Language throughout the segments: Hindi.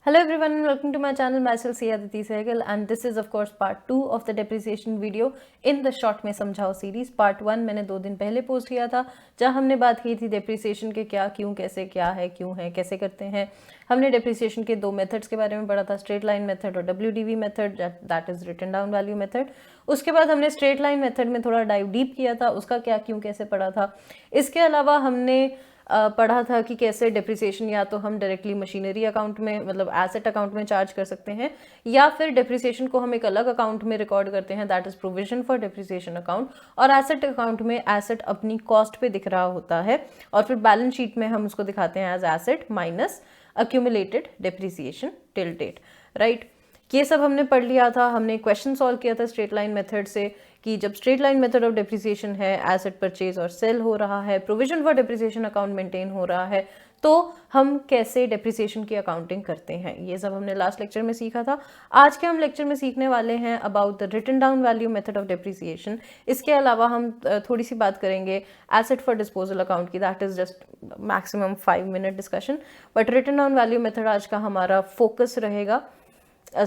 Hello everyone, welcome to my channel. Myself Sia Aditi Sehgal and this is of course part 2 of the depreciation video in the short में समझाओ सीरीज. पार्ट 1 मैंने 2 दिन पहले पोस्ट किया था जहाँ हमने बात की थी depreciation के क्या क्यों कैसे क्या है क्यों है कैसे करते हैं. हमने depreciation के 2 मेथड्स के बारे में पढ़ा था, स्ट्रेट लाइन मेथड और WDV method, that is written down value method. उसके बाद हमने स्ट्रेट लाइन मेथड में थोड़ा डाइव डीप किया था, उसका क्या क्यों कैसे पढ़ा था. इसके अलावा हमने पढ़ा था कि कैसे डिप्रिसिएशन या तो हम डायरेक्टली मशीनरी अकाउंट में मतलब एसेट अकाउंट में चार्ज कर सकते हैं या फिर डिप्रिसिएशन को हम एक अलग अकाउंट में रिकॉर्ड करते हैं, that is provision for depreciation account. और एसेट अकाउंट में एसेट अपनी कॉस्ट पे दिख रहा होता है और फिर बैलेंस शीट में हम उसको दिखाते हैं as asset minus accumulated depreciation till date. Right, ये सब हमने पढ़ लिया था. हमने क्वेश्चन सॉल्व किया था स्ट्रेट लाइन मेथड से कि जब straight line method of depreciation है, एसेट परचेज और सेल हो रहा है, provision for depreciation account maintain हो रहा है, तो हम कैसे डिप्रिसिएशन की अकाउंटिंग करते हैं. ये सब हमने लास्ट लेक्चर में सीखा था. आज के हम लेक्चर में सीखने वाले हैं about the written down value method of depreciation. इसके अलावा हम थोड़ी सी बात करेंगे एसेट फॉर डिस्पोजल अकाउंट की, that is just maximum 5 minute discussion. But written down value method आज का हमारा फोकस रहेगा.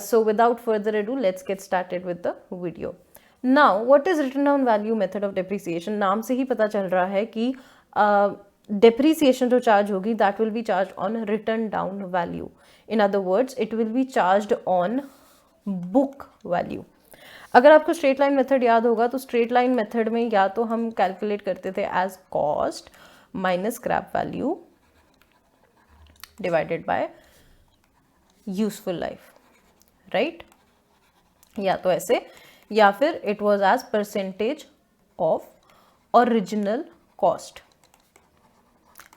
So without further ado, let's get started with the video. Now, what is written down value method of depreciation? नाम से ही पता चल रहा है कि depreciation जो चार्ज होगी that will be charged on written down value. In other words, it will be charged on book value. अगर आपको स्ट्रेट लाइन मेथड याद होगा तो स्ट्रेट लाइन मेथड में या तो हम कैलकुलेट करते थे as cost minus scrap value divided by useful life, right, या तो ऐसे, या फिर it was as percentage of original cost.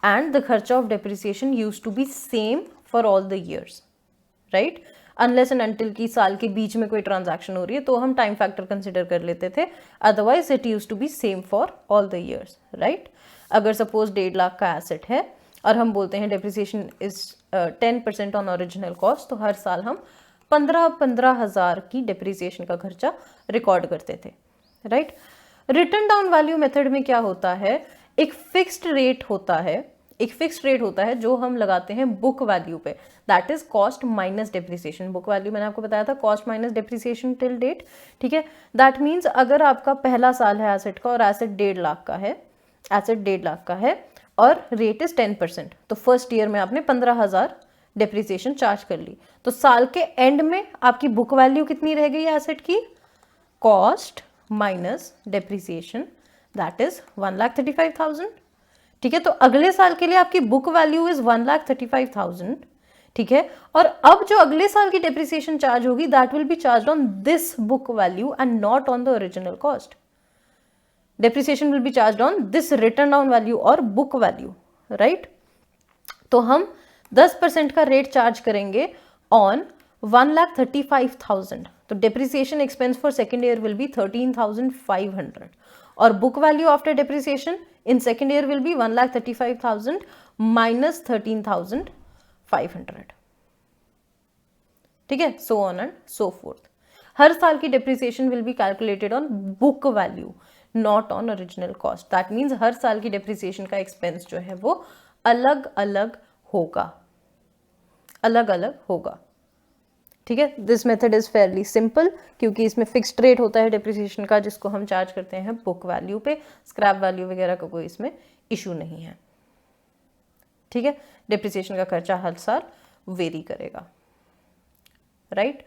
And the खर्चा of depreciation use to be same for all the years, right, unless and until की साल के बीच में कोई ट्रांजैक्शन हो रही है तो हम टाइम फैक्टर कंसिडर कर लेते थे, otherwise it use to be same for all the years. Right, अगर सपोज 1.5 लाख का एसेट है और हम बोलते हैं depreciation is 10% on original cost, तो हर साल हम 15,000 की डिप्रिसिएशन का खर्चा रिकॉर्ड करते थे. Right, written down value method में क्या होता है, एक फिक्स्ड रेट होता है जो हम लगाते हैं बुक वैल्यू पे, that is cost minus depreciation. Book value मैंने आपको बताया था cost minus depreciation till date. ठीक है, दैट मीन्स अगर आपका पहला साल है एसेट का और एसेट 1.5 लाख का है और रेट इज 10%, तो फर्स्ट ईयर में आपने 15,000 डिप्रिसिएशन चार्ज कर ली, तो साल के एंड में आपकी बुक वैल्यू कितनी रह गई एसेट की, cost minus depreciation, that is 1,35,000. ठीक है, तो अगले साल के लिए आपकी बुक वैल्यू इज 1,35,000. ठीक है, और अब जो अगले साल की डिप्रिसिएशन चार्ज होगी that will be charge on this book value and not on the original cost. Depreciation will be charge on this written down value और बुक वैल्यू. राइट, तो हम 10% का रेट चार्ज करेंगे ऑन 1,35,000, तो depreciation expense for second year will be 13,500 और book value after depreciation in second year will be 1,35,000 minus 13,500. ठीक है, so on and so forth. हर साल की depreciation will be calculated on book value not on original cost. That means हर साल की डिप्रिसिएशन का एक्सपेंस जो है वो अलग अलग होगा. ठीक है, this method is fairly simple क्योंकि इसमें फिक्स्ड रेट होता है डिप्रिसिएशन का जिसको हम चार्ज करते हैं बुक वैल्यू पे. स्क्रैप वैल्यू वगैरह का कोई इसमें इशू नहीं है. ठीक है, डिप्रिसिएशन का खर्चा हर साल वेरी करेगा. Right,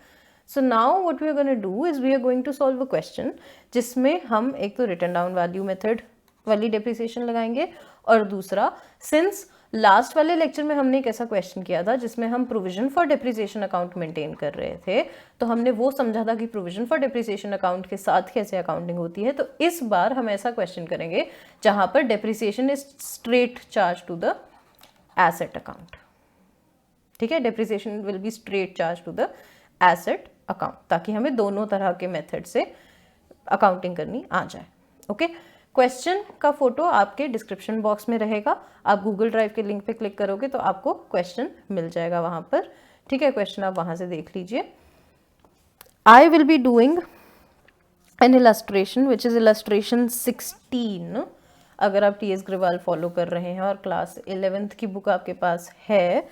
so now what we are going to do is we are going to solve a question जिसमें हम एक तो रिटन डाउन वैल्यू मेथड वाली डिप्रिसिएशन लगाएंगे और दूसरा, सिंस लास्ट वाले लेक्चर में हमने एक ऐसा क्वेश्चन किया था जिसमें हम provision for depreciation account maintain कर रहे थे, तो हमने वो समझा था कि प्रोविजन फॉर डिप्रिसिएशन अकाउंट के साथ कैसे अकाउंटिंग होती है. तो इस बार हम ऐसा क्वेश्चन करेंगे जहां पर depreciation is straight charge to the asset account. ठीक है, depreciation will be straight charge to the asset account ताकि हमें दोनों तरह के मेथड से अकाउंटिंग करनी आ जाए. ओके, क्वेश्चन का फोटो आपके डिस्क्रिप्शन बॉक्स में रहेगा. आप गूगल ड्राइव के लिंक पे क्लिक करोगे तो आपको क्वेश्चन मिल जाएगा वहां पर. ठीक है, क्वेश्चन आप वहां से देख लीजिए. I will be doing an illustration which is illustration 16. अगर आप TS ग्रेवाल फॉलो कर रहे हैं और क्लास 11th की बुक आपके पास है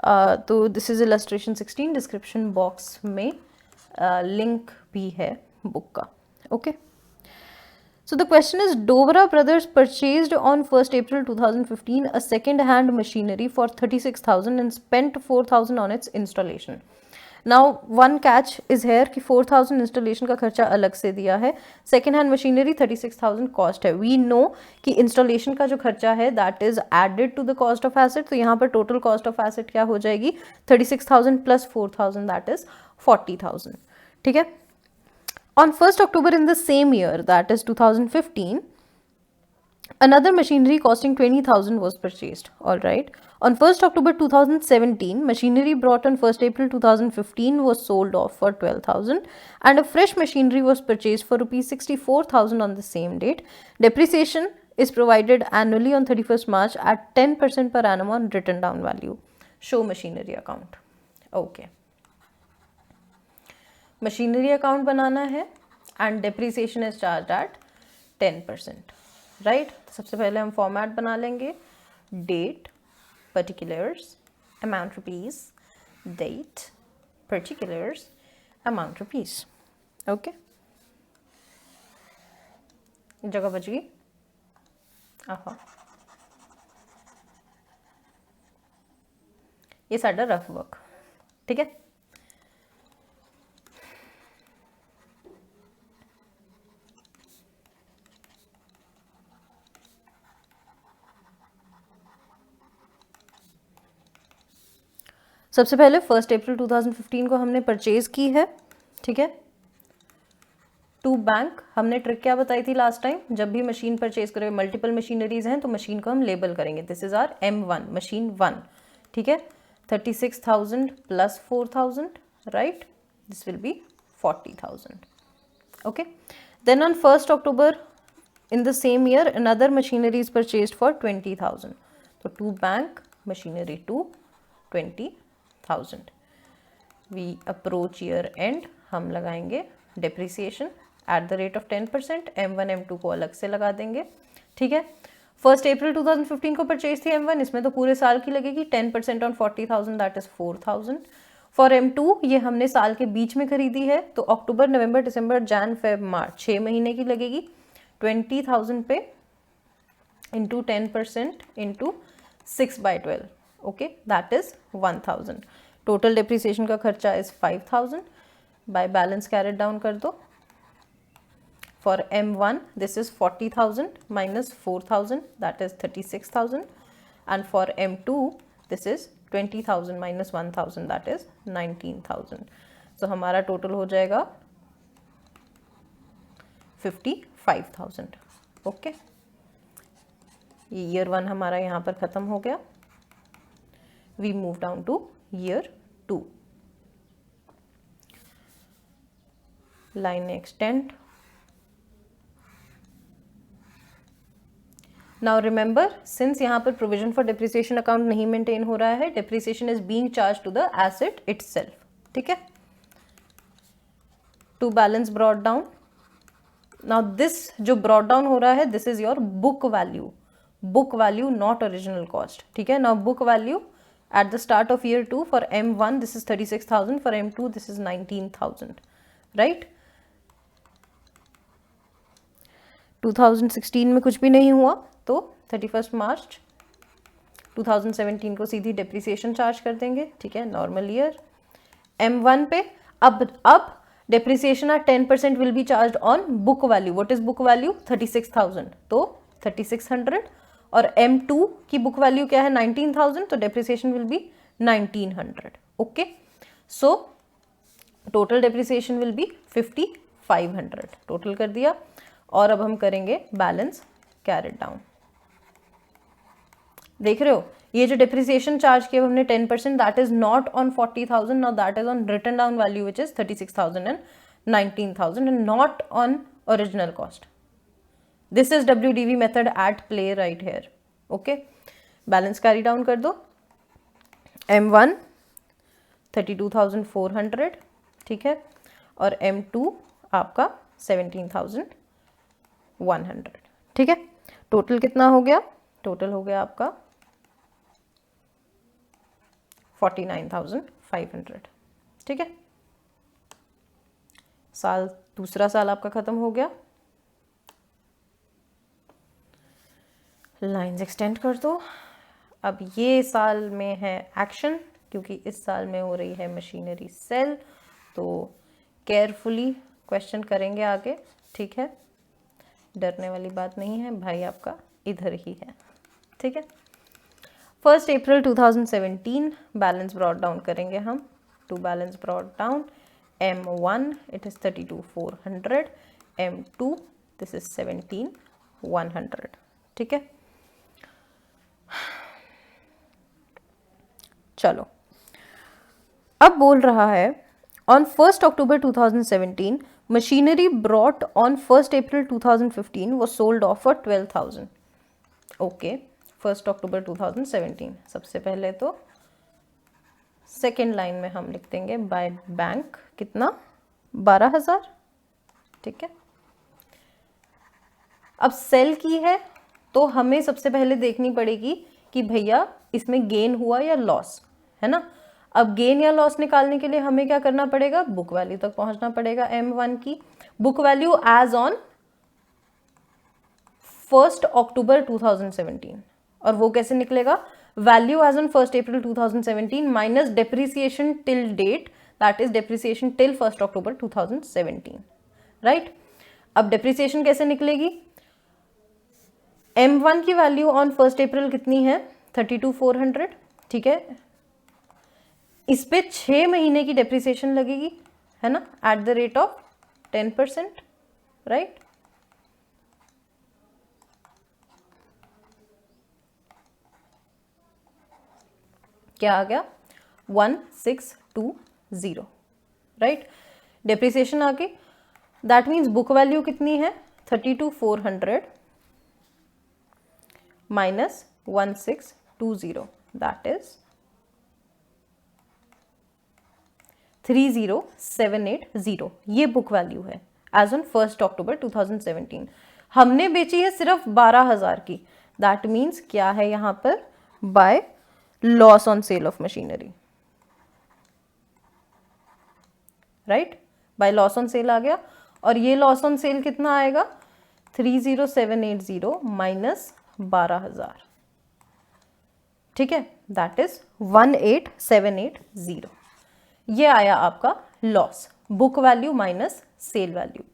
तो this is illustration 16, description box में लिंक भी है बुक का. Okay. So the question is, Dovra Brothers purchased on 1st April 2015 a second-hand machinery for 36,000 and spent 4,000 on its installation. Now one catch is here कि 4,000 installation का खर्चा अलग से दिया है. Second hand machinery 36,000 cost है. We know कि installation का जो खर्चा है that is added to the cost of asset. तो यहाँ पर total cost of asset क्या हो जाएगी? 36,000 plus 4,000 that is 40,000. ठीक है. On 1st October in the same year, that is 2015, another machinery costing 20,000 was purchased. All right. On 1st October 2017, machinery brought on 1st April 2015 was sold off for 12,000 and a fresh machinery was purchased for rupees 64,000 on the same date. Depreciation is provided annually on 31st March at 10% per annum on written down value. Show machinery account. Okay. Machinery account बनाना है and depreciation is charge at 10%. Right. सबसे पहले हम फॉर्मेट बना लेंगे. Date, particulars, amount rupees, date, particulars, amount rupees. Okay. जगह बच गई. आहा, ये साडा रफ वर्क. ठीक है. सबसे पहले 1st अप्रैल 2015 को हमने परचेज की है. ठीक है. टू बैंक हमने ट्रिक क्या बताई थी लास्ट टाइम? जब भी मशीन परचेज करें, मल्टीपल मशीनरीज हैं तो मशीन को हम लेबल करेंगे. This is our M1 machine 1. ठीक है. 36,000 plus 4,000. Right. This will be 40,000. Okay. Then on 1st October in the same year another machinery is purchased for 20,000. तो to bank machinery 2 20,000. We approach year end. हम लगाएंगे depreciation at the rate of 10%. M1 M2 को अलग से लगा देंगे. ठीक है. 1st April 2015 को परचेज थी M1, इसमें तो पूरे साल की लगेगी. 10% on 40,000 that is 4,000. For M2 ये हमने साल के बीच में खरीदी है तो अक्टूबर, नवंबर, दिसंबर, जैन, फेब, मार्च 6 महीने की लगेगी. 20,000 पे into 10% into 6/12. Okay, that is 1,000. Total depreciation का खर्चा is 5,000. By balance carried down कर दो. For M1 this is 40,000 minus 4,000 that is 36,000 and for M2 this is 20,000 minus 1,000 that is 19,000. सो हमारा टोटल हो जाएगा 55,000. ओके. ईयर 1 हमारा यहाँ पर खत्म हो गया. We move down to year 2. Line extend. Now remember, since यहाँ पर provision for depreciation account नहीं maintain हो रहा है, depreciation is being charged to the asset itself. ठीक है. To balance brought down. Now this जो brought down हो रहा है, this is your book value. Book value not original cost. ठीक है. Now book value at the start of year 2 for M1 this is 36,000, for M2 this is 19,000. Right. 2016 में कुछ भी नहीं हुआ तो 31st मार्च 2017 को सीधी डेप्रिसिएशन चार्ज कर देंगे. ठीक है. Normal year. M1 पे अब depreciation eight 10% will be charge on book value. What is book value? 36,000 तो 3600. और M2 की बुक वैल्यू क्या है? 19,000. तो depreciation will be 1900. Okay. So total depreciation will be 5500. Total कर दिया. और अब हम करेंगे बैलेंस कैरेट डाउन. देख रहे हो ये जो डेप्रिसिएशन चार्ज किया हमने 10%, that is not on 40,000. Now that is on written down value which is 36,000 and 19,000 and not on original cost. This is WDV method at play right here. Okay. Balance carry down कर दो. M1 32,400. ठीक है. और M2 आपका 17,100. ठीक है. टोटल कितना हो गया? टोटल हो गया आपका 49,500। ठीक है, दूसरा साल आपका खत्म हो गया। लाइंस एक्सटेंड कर दो। अब ये साल में है एक्शन, क्योंकि इस साल में हो रही है मशीनरी सेल, तो केयरफुली क्वेश्चन करेंगे आगे। ठीक है, डरने वाली बात नहीं है, भाई आपका इधर ही है। ठीक है, 1 अप्रैल 2017 बैलेंस ब्रॉट डाउन करेंगे हम। To balance brought down, M1 it is 32,400, M2 this is 17,100। ठीक है, चलो अब बोल रहा है on 1 October 2017 machinery brought on 1 April 2015 was sold off for 12,000। Okay, 1 October 2017। सबसे पहले तो सेकेंड लाइन में हम लिख देंगे बाय बैंक कितना, 12,000। ठीक है, अब सेल की है तो हमें सबसे पहले देखनी पड़ेगी कि भैया इसमें गेन हुआ या लॉस, है ना। अब गेन या लॉस निकालने के लिए हमें क्या करना पड़ेगा, बुक वैल्यू तक पहुंचना पड़ेगा। M1 की book value as on 1 October 2017, और वो कैसे निकलेगा, value as on 1 April 2017 minus depreciation till date, that is depreciation till 1 October 2017। Right, अब डेप्रिसिएशन कैसे निकलेगी, M1 की वैल्यू ऑन 1 अप्रैल कितनी है, 32,400। ठीक है, इस पे 6 महीने की डेप्रिसिएशन लगेगी, है ना, at the rate of 10%। Right, क्या आ गया, 1620। राइट, डेप्रिसिएशन आ गई, दैट मीन्स बुक वैल्यू कितनी है, 32,400 माइनस 1620, दैट इज 30,780। ये बुक वैल्यू है एज ऑन 1 अक्टूबर 2017। हमने बेची है सिर्फ 12,000 की, दैट मीन्स क्या है यहाँ पर, by loss on sale of machinery. Right, by loss on sale आ गया, और ये लॉस ऑन सेल कितना आएगा, 30,780 माइनस 12,000। ठीक है, दैट इज 18,780। ये आया आपका loss, book value minus cell value.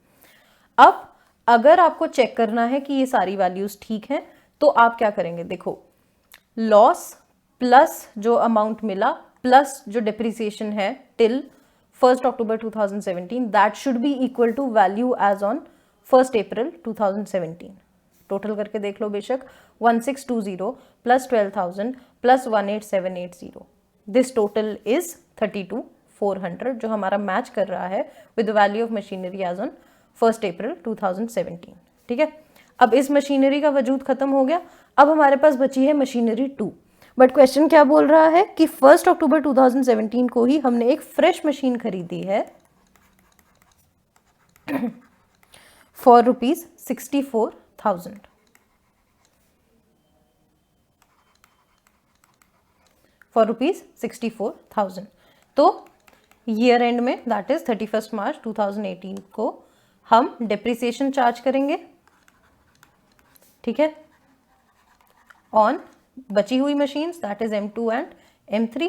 अब अगर आपको चेक करना है कि ये सारी वैल्यूज ठीक हैं, तो आप क्या करेंगे, देखो लॉस प्लस जो अमाउंट मिला प्लस जो डिप्रिसिएशन है till 1 October 2017, that should be equal to value as on 1 April 2017। Total करके देख लो बेशक, 1620 plus 12,000 plus 18,780, this total is 32,400, जो हमारा मैच कर रहा है with value of machinery as on 1 April 2017। ठीक है, अब इस मशीनरी का वजूद खत्म हो गया, अब हमारे पास बची है मशीनरी 2। बट क्वेश्चन क्या बोल रहा है कि 1 अक्टूबर 2017 को ही हमने एक फ्रेश मशीन खरीदी है फॉर ₹64,000। फॉर ₹64,000। तो ईयर एंड में दैट इज 31 मार्च 2018 को हम डेप्रिसिएशन चार्ज करेंगे। ठीक है, ऑन बची हुई machines that is M2 and M3।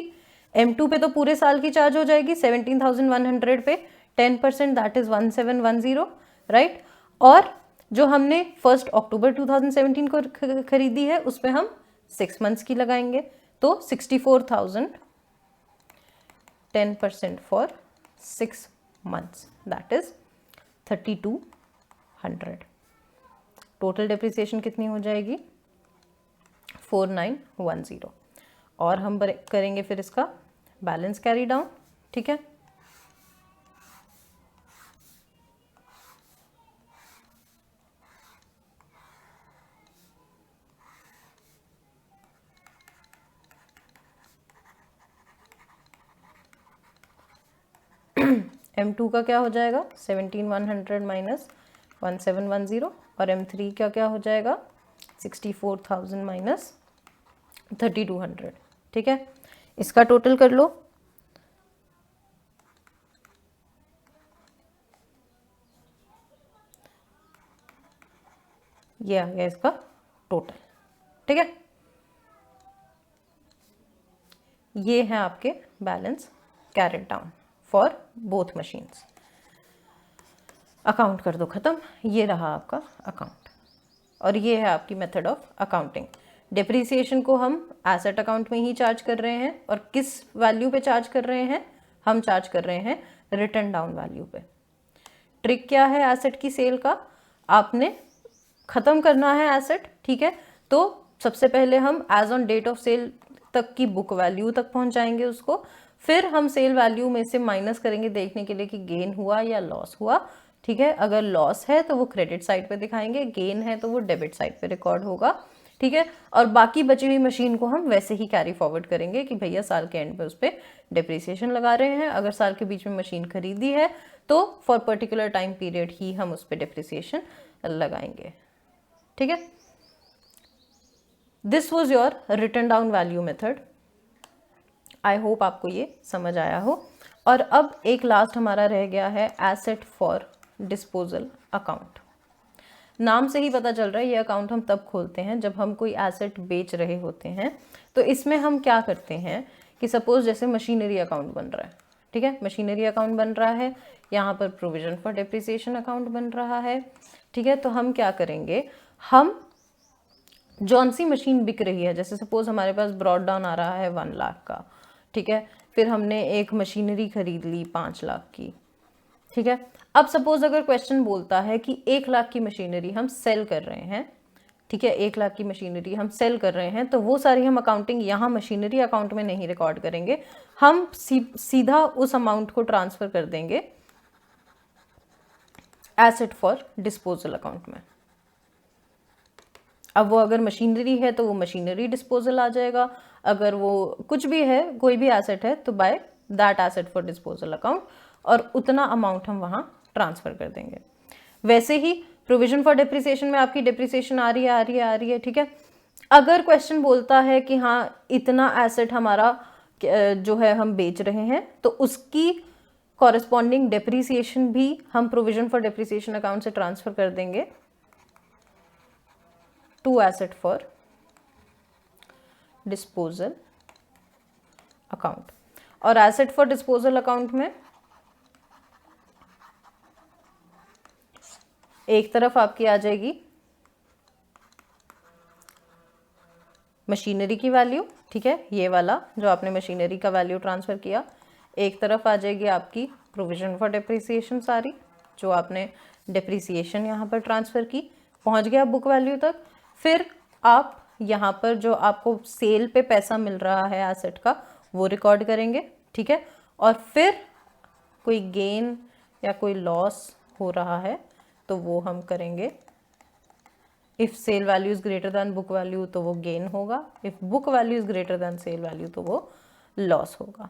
M2 पे तो पूरे साल की चार्ज हो जाएगी 17,100 पे, 10% दैट इज 1710। राइट, और जो हमने 1 अक्टूबर 2017 को खरीदी है उस पे हम 6 मंथ्स की लगाएंगे, तो 64,000, 10% for 6 months that is 3,200। Total depreciation कितनी हो जाएगी, 4,910। और हम करेंगे फिर इसका बैलेंस कैरी डाउन। ठीक है, M2 का क्या हो जाएगा, 17,100 माइनस 1710, और M3 का क्या हो जाएगा, 64,000 माइनस 3,200। ठीक है, इसका टोटल कर लो, ये आ गया इसका टोटल। ठीक है, ये है आपके balance carried down for both machines. Account कर दो ख़त्म, ये रहा आपका अकाउंट। और ये है आपकी मेथड ऑफ अकाउंटिंग। डिप्रिसिएशन को हम एसेट अकाउंट में ही चार्ज कर रहे हैं, और किस वैल्यू पे चार्ज कर रहे हैं, हम चार्ज कर रहे हैं रिटर्न डाउन वैल्यू पे। ट्रिक क्या है एसेट की सेल का, आपने ख़त्म करना है एसेट, ठीक है, तो सबसे पहले हम as on date of sale तक की बुक वैल्यू तक पहुंचाएंगे उसको, फिर हम सेल वैल्यू में से माइनस करेंगे देखने के लिए कि गेन हुआ या लॉस हुआ। ठीक है, अगर लॉस है तो वो क्रेडिट साइड पे दिखाएंगे, गेन है तो वो डेबिट साइड पे रिकॉर्ड होगा। ठीक है, और बाकी बची हुई मशीन को हम वैसे ही कैरी फॉरवर्ड करेंगे कि भैया साल के एंड पे उस पर डिप्रिसिएशन लगा रहे हैं। अगर साल के बीच में मशीन खरीदी है तो फॉर पर्टिकुलर टाइम पीरियड ही हम उस पर डिप्रिसिएशन लगाएंगे। ठीक है, this was your return down value method. I hope आपको ये समझ आया हो। और अब एक लास्ट हमारा रह गया है एसेट फॉर डिस्पोजल अकाउंट। नाम से ही पता चल रहा है ये अकाउंट हम तब खोलते हैं जब हम कोई एसेट बेच रहे होते हैं। तो इसमें हम क्या करते हैं कि सपोज जैसे मशीनरी अकाउंट बन रहा है, ठीक है, मशीनरी अकाउंट बन रहा है, यहाँ पर प्रोविजन फॉर डिप्रिसिएशन अकाउंट बन रहा है। ठीक है, तो हम क्या करेंगे, हम जौन सी मशीन बिक रही है, जैसे सपोज हमारे पास ब्रॉड डाउन आ रहा है 1 लाख का, ठीक है, फिर हमने एक मशीनरी खरीद ली 5 लाख की। ठीक है, अब सपोज अगर क्वेश्चन बोलता है कि 1 लाख की मशीनरी हम सेल कर रहे हैं, ठीक है, 1 लाख की मशीनरी हम सेल कर रहे हैं, तो वो सारी हम अकाउंटिंग यहाँ मशीनरी अकाउंट में नहीं रिकॉर्ड करेंगे, हम सीधा उस अमाउंट को ट्रांसफर कर देंगे एसेट फॉर डिस्पोजल अकाउंट में। अब वो अगर मशीनरी है तो वो मशीनरी डिस्पोजल आ जाएगा, अगर वो कुछ भी है, कोई भी एसेट है, तो by that asset for disposal account, और उतना अमाउंट हम वहाँ ट्रांसफर कर देंगे। वैसे ही प्रोविजन फॉर डिप्रिसिएशन में आपकी डिप्रिसिएशन आ रही है, ठीक है। अगर क्वेश्चन बोलता है कि हाँ इतना एसेट हमारा जो है हम बेच रहे हैं, तो उसकी कॉरेस्पॉन्डिंग डिप्रिसिएशन भी हम प्रोविजन फॉर डिप्रिसिएशन अकाउंट से ट्रांसफर कर देंगे to asset for disposal account. और एसेट फॉर डिस्पोजल अकाउंट में एक तरफ आपकी आ जाएगी मशीनरी की वैल्यू, ठीक है, ये वाला जो आपने मशीनरी का वैल्यू ट्रांसफर किया, एक तरफ आ जाएगी आपकी प्रोविजन फॉर डिप्रिसिएशन सारी, जो आपने डिप्रिसिएशन यहाँ पर ट्रांसफर की, पहुँच गया बुक वैल्यू तक। फिर आप यहाँ पर जो आपको सेल पे पैसा मिल रहा है एसेट का, वो रिकॉर्ड करेंगे, ठीक है, और फिर कोई गेन या कोई लॉस हो रहा है तो वो हम करेंगे। If sale value is greater than book value तो वो गेन होगा, if book value is greater than sale value तो वो लॉस होगा।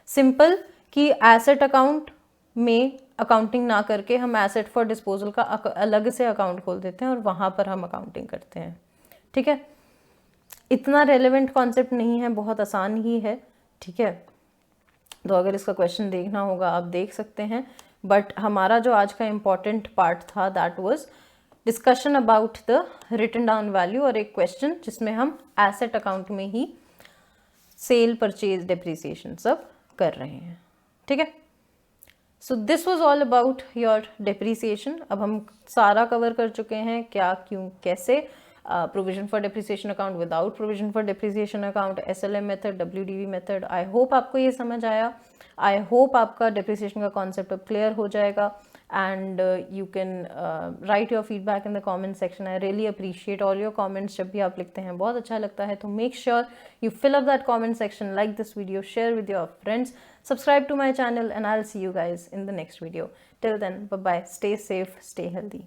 सिंपल कि एसेट अकाउंट में अकाउंटिंग ना करके हम एसेट फॉर डिस्पोजल का अलग से अकाउंट खोल देते हैं और वहाँ पर हम अकाउंटिंग करते हैं, ठीक है। इतना रेलेवेंट कॉन्सेप्ट नहीं है, बहुत आसान ही है, ठीक है। तो अगर इसका क्वेश्चन देखना होगा आप देख सकते हैं, बट हमारा जो आज का इम्पॉर्टेंट पार्ट था that was discussion about the written down value, और एक क्वेश्चन जिसमें हम एसेट अकाउंट में ही सेल परचेज डिप्रिसिएशन सब कर रहे हैं, ठीक है। So this was all about your depreciation. अब हम सारा कवर कर चुके हैं, क्या, क्यों, कैसे, provision for depreciation account, without provision for depreciation account, SLM method, WDV method. I hope आपको ये समझ आया, आई होप आपका डिप्रिसिएशन का कॉन्सेप्ट अब क्लियर हो जाएगा, and you can write your feedback in the comment section. I really appreciate all your comments, जब भी आप लिखते हैं बहुत अच्छा लगता है। तो make sure you fill up that comment section, like this video, share with your friends, subscribe to my channel, and I'll see you guys in the next video. Till then, bye bye, stay safe, stay healthy.